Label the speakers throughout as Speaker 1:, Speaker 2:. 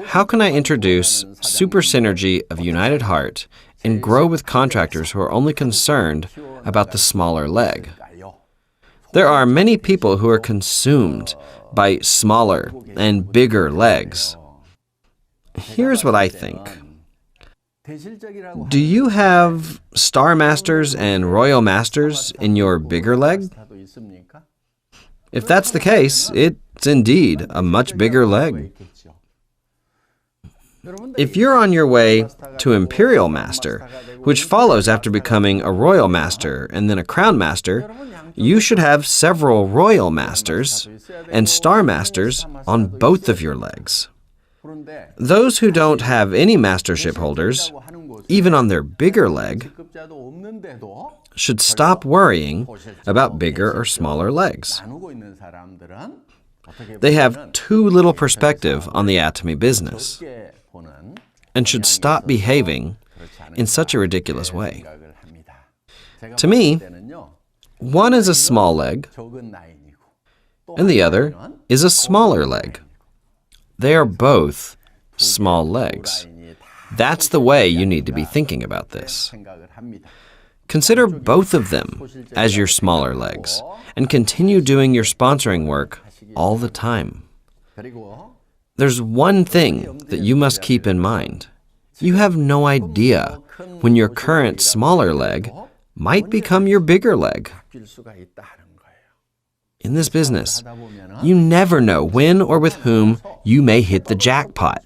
Speaker 1: How can I introduce super synergy of United Heart and grow with contractors who are only concerned about the smaller leg? There are many people who are consumed by smaller and bigger legs. Here's what I think. Do you have Star Masters and Royal Masters in your bigger leg? If that's the case, it's indeed a much bigger leg. If you're on your way to Imperial Master, which follows after becoming a Royal Master and then a Crown Master, you should have several Royal Masters and Star Masters on both of your legs. Those who don't have any mastership holders, even on their bigger leg, should stop worrying about bigger or smaller legs. They have too little perspective on the Atomy business and should stop behaving in such a ridiculous way. To me, one is a small leg, and the other is a smaller leg. They are both small legs. That's the way you need to be thinking about this. Consider both of them as your smaller legs, and continue doing your sponsoring work all the time. There's one thing that you must keep in mind. You have no idea when your current smaller leg might become your bigger leg. In this business, you never know when or with whom you may hit the jackpot.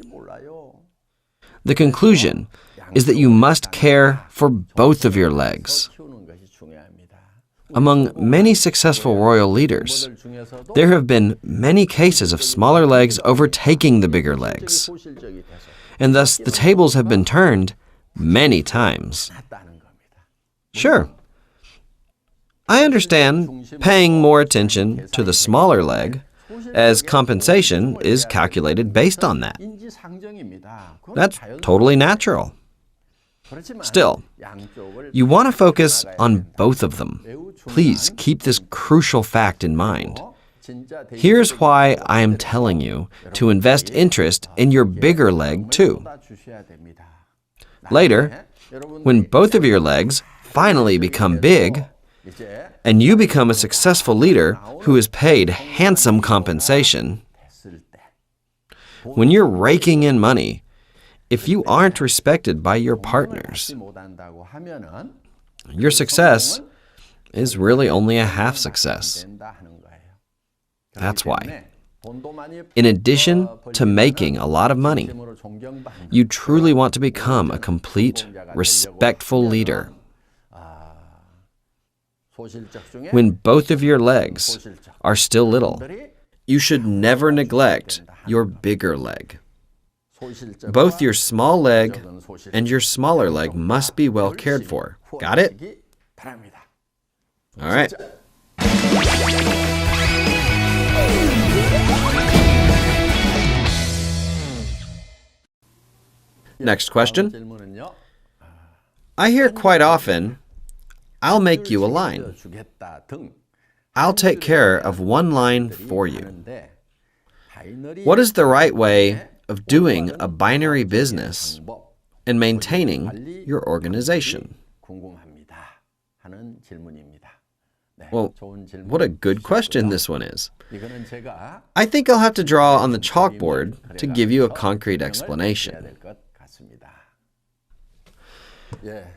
Speaker 1: The conclusion is that you must care for both of your legs. Among many successful royal leaders, there have been many cases of smaller legs overtaking the bigger legs, and thus the tables have been turned many times. Sure, I understand paying more attention to the smaller leg, as compensation is calculated based on that. That's totally natural. Still, you want to focus on both of them. Please keep this crucial fact in mind. Here's why I am telling you to invest interest in your bigger leg too. Later, when both of your legs finally become big, and you become a successful leader who is paid handsome compensation, when you're raking in money, if you aren't respected by your partners, your success is really only a half success. That's why, in addition to making a lot of money, you truly want to become a complete, respectful leader. When both of your legs are still little, you should never neglect your bigger leg. Both your small leg and your smaller leg must be well cared for. Got it? All right. Next question. I hear quite often, I'll make you a line. I'll take care of one line for you. What is the right way of doing a binary business and maintaining your organization? Well, what a good question this one is. I think I'll have to draw on the chalkboard to give you a concrete explanation.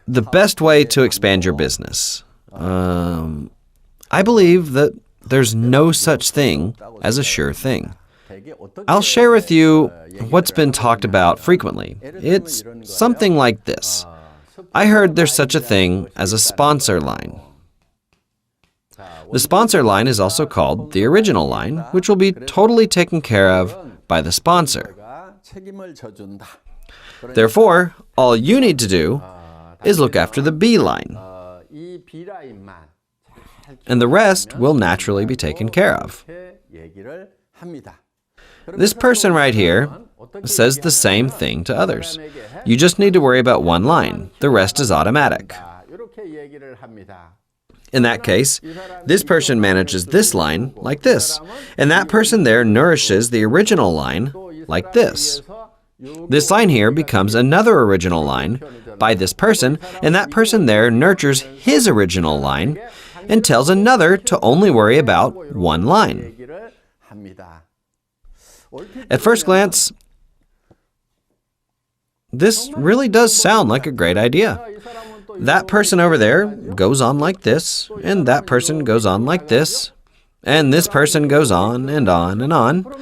Speaker 1: The best way to expand your business. I believe that there's no such thing as a sure thing. I'll share with you what's been talked about frequently. It's something like this. I heard there's such a thing as a sponsor line. The sponsor line is also called the original line, which will be totally taken care of by the sponsor. Therefore, all you need to do is look after the B line, and the rest will naturally be taken care of. This person right here says the same thing to others. You just need to worry about one line. The rest is automatic. In that case, this person manages this line like this, and that person there nourishes the original line like this. This line here becomes another original line by this person, and that person there nurtures his original line and tells another to only worry about one line. At first glance, this really does sound like a great idea. That person over there goes on like this, and that person goes on like this, and this person goes on and on and on.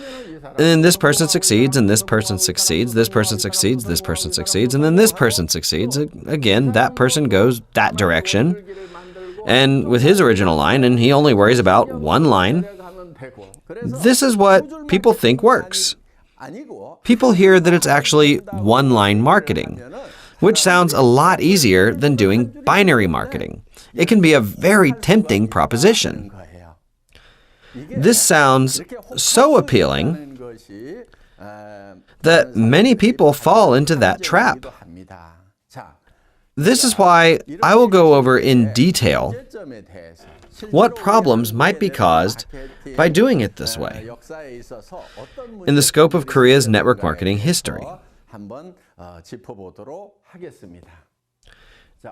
Speaker 1: And then this person succeeds, and this person succeeds, this person succeeds, this person succeeds, and then this person succeeds. Again, that person goes that direction, and with his original line, and he only worries about one line. This is what people think works. People hear that it's actually one-line marketing, which sounds a lot easier than doing binary marketing. It can be a very tempting proposition. This sounds so appealing that many people fall into that trap. This is why I will go over in detail what problems might be caused by doing it this way in the scope of Korea's network marketing history.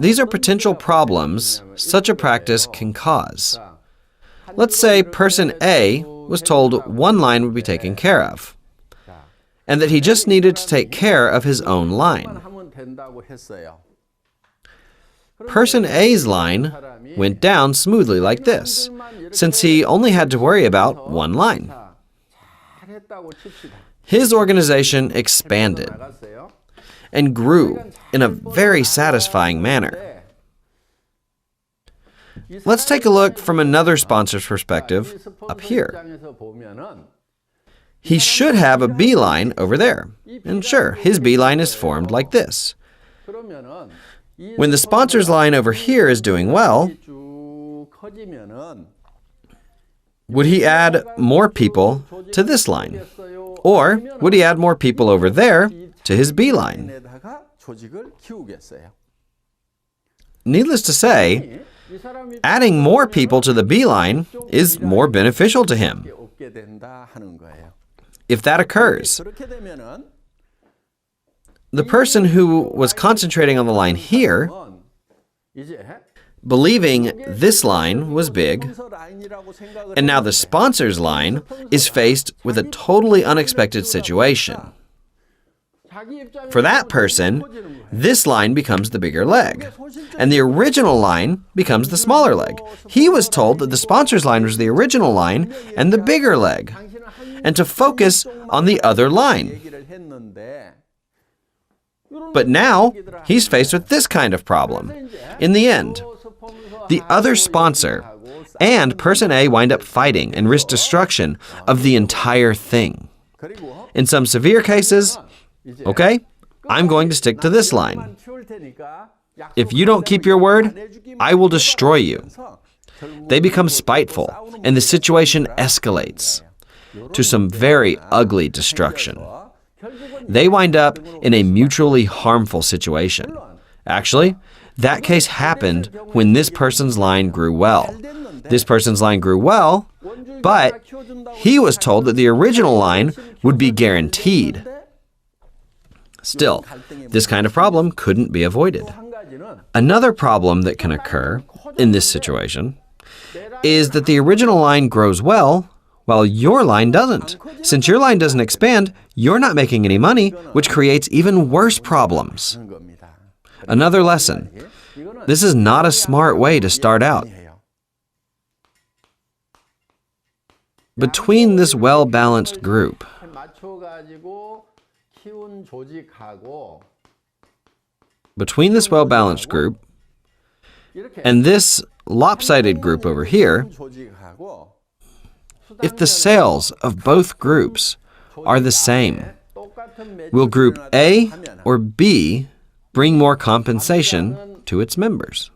Speaker 1: These are potential problems such a practice can cause. Let's say person A was told one line would be taken care of, and that he just needed to take care of his own line. Person A's line went down smoothly like this, since he only had to worry about one line. His organization expanded and grew in a very satisfying manner. Let's take a look from another sponsor's perspective up here. He should have a B line over there, and sure, his B line is formed like this. When the sponsor's line over here is doing well, would he add more people to this line? Or would he add more people over there to his B line? Needless to say, adding more people to the B line is more beneficial to him. If that occurs, the person who was concentrating on the line here, believing this line was big, and now the sponsor's line is faced with a totally unexpected situation. For that person, this line becomes the bigger leg, and the original line becomes the smaller leg. He was told that the sponsor's line was the original line and the bigger leg, and to focus on the other line. But now, he's faced with this kind of problem. In the end, the other sponsor and person A wind up fighting and risk destruction of the entire thing. In some severe cases, okay, I'm going to stick to this line. If you don't keep your word, I will destroy you. They become spiteful, and the situation escalates to some very ugly destruction. They wind up in a mutually harmful situation. Actually, that case happened when this person's line grew well. This person's line grew well, but he was told that the original line would be guaranteed. Still, this kind of problem couldn't be avoided. Another problem that can occur in this situation is that the original line grows well while your line doesn't. Since your line doesn't expand, you're not making any money, which creates even worse problems. Another lesson. This is not a smart way to start out. Between this well-balanced group and this lopsided group over here, if the sales of both groups are the same, will group A or B bring more compensation to its members?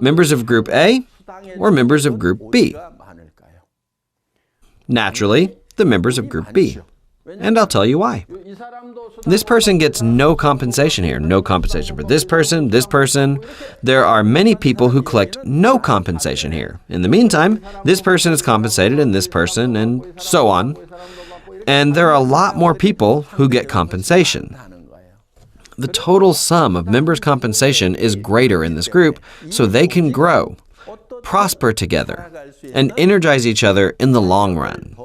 Speaker 1: Members of Group A or members of Group B? Naturally, the members of Group B. And I'll tell you why. This person gets no compensation here. No compensation for this person, this person. There are many people who collect no compensation here. In the meantime, this person is compensated and this person and so on. And there are a lot more people who get compensation. The total sum of members' compensation is greater in this group, so they can grow, prosper together, and energize each other in the long run.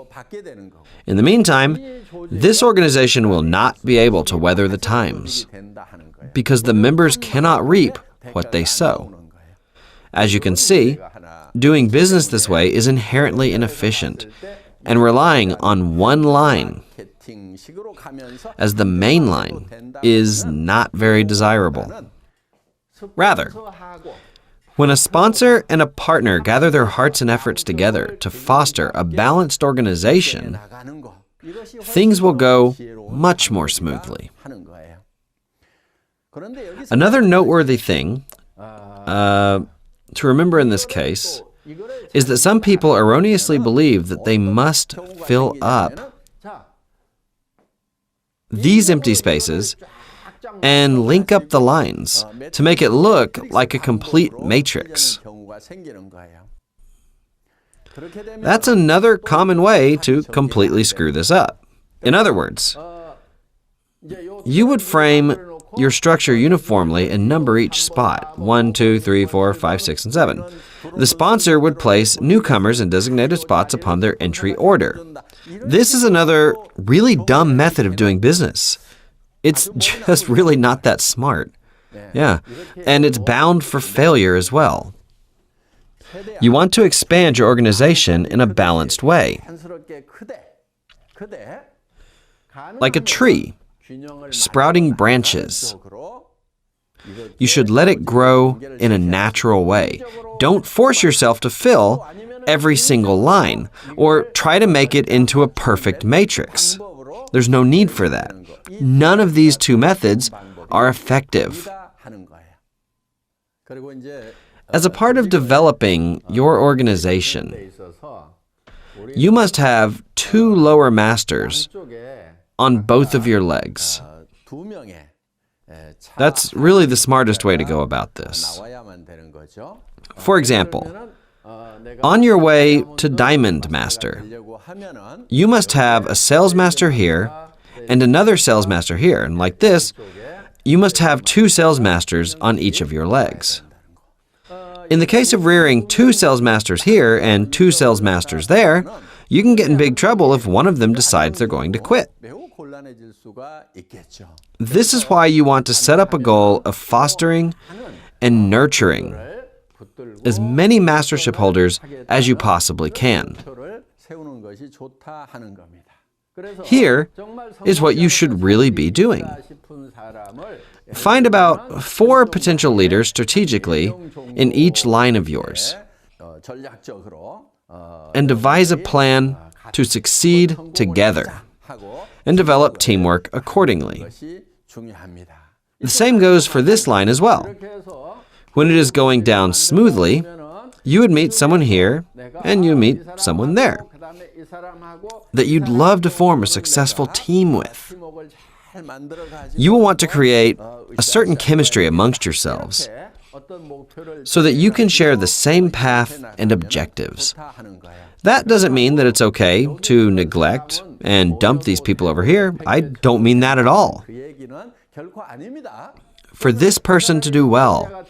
Speaker 1: In the meantime, this organization will not be able to weather the times because the members cannot reap what they sow. As you can see, doing business this way is inherently inefficient, and relying on one line as the main line is not very desirable. Rather, when a sponsor and a partner gather their hearts and efforts together to foster a balanced organization, things will go much more smoothly. Another noteworthy thing to remember in this case is that some people erroneously believe that they must fill up these empty spaces and link up the lines to make it look like a complete matrix. That's another common way to completely screw this up. In other words, you would frame your structure uniformly and number each spot, 1, 2, 3, 4, 5, 6, and 7. The sponsor would place newcomers in designated spots upon their entry order. This is another really dumb method of doing business. It's just really not that smart. Yeah, and it's bound for failure as well. You want to expand your organization in a balanced way. Like a tree, sprouting branches. You should let it grow in a natural way. Don't force yourself to fill every single line or try to make it into a perfect matrix. There's no need for that. None of these two methods are effective. As a part of developing your organization, you must have 2 lower masters on both of your legs. That's really the smartest way to go about this. For example, on your way to Diamond Master, you must have a Sales Master here and another Sales Master here. And like this, you must have 2 Sales Masters on each of your legs. In the case of rearing 2 Sales Masters here and 2 Sales Masters there, you can get in big trouble if one of them decides they're going to quit. This is why you want to set up a goal of fostering and nurturing as many mastership holders as you possibly can. Here is what you should really be doing. Find about 4 potential leaders strategically in each line of yours and devise a plan to succeed together and develop teamwork accordingly. The same goes for this line as well. When it is going down smoothly, you would meet someone here and you meet someone there that you'd love to form a successful team with. You will want to create a certain chemistry amongst yourselves so that you can share the same path and objectives. That doesn't mean that it's okay to neglect and dump these people over here. I don't mean that at all. For this person to do well,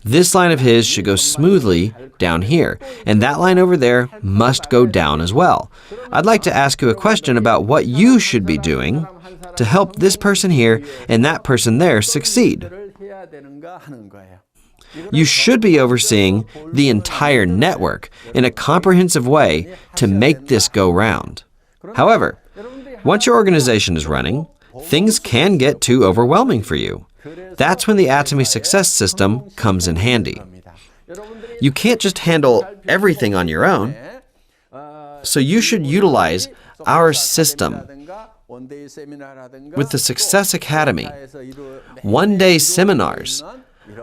Speaker 1: this line of his should go smoothly down here, and that line over there must go down as well. I'd like to ask you a question about what you should be doing to help this person here and that person there succeed. You should be overseeing the entire network in a comprehensive way to make this go round. However, once your organization is running, things can get too overwhelming for you. That's when the Atomy success system comes in handy. You can't just handle everything on your own, so you should utilize our system with the Success Academy, one-day seminars,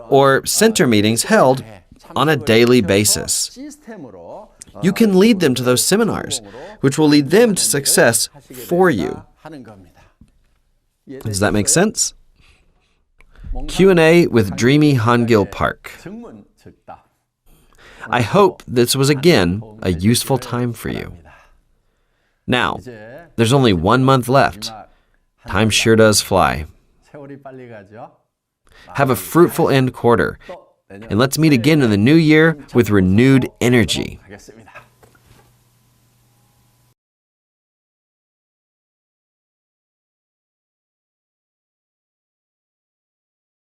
Speaker 1: or center meetings held on a daily basis. You can lead them to those seminars, which will lead them to success for you. Does that make sense? Q&A with Dreamy Gill Park. I hope this was again a useful time for you. Now, there's only 1 month left. Time sure does fly. Have a fruitful end quarter, and let's meet again in the new year with renewed energy.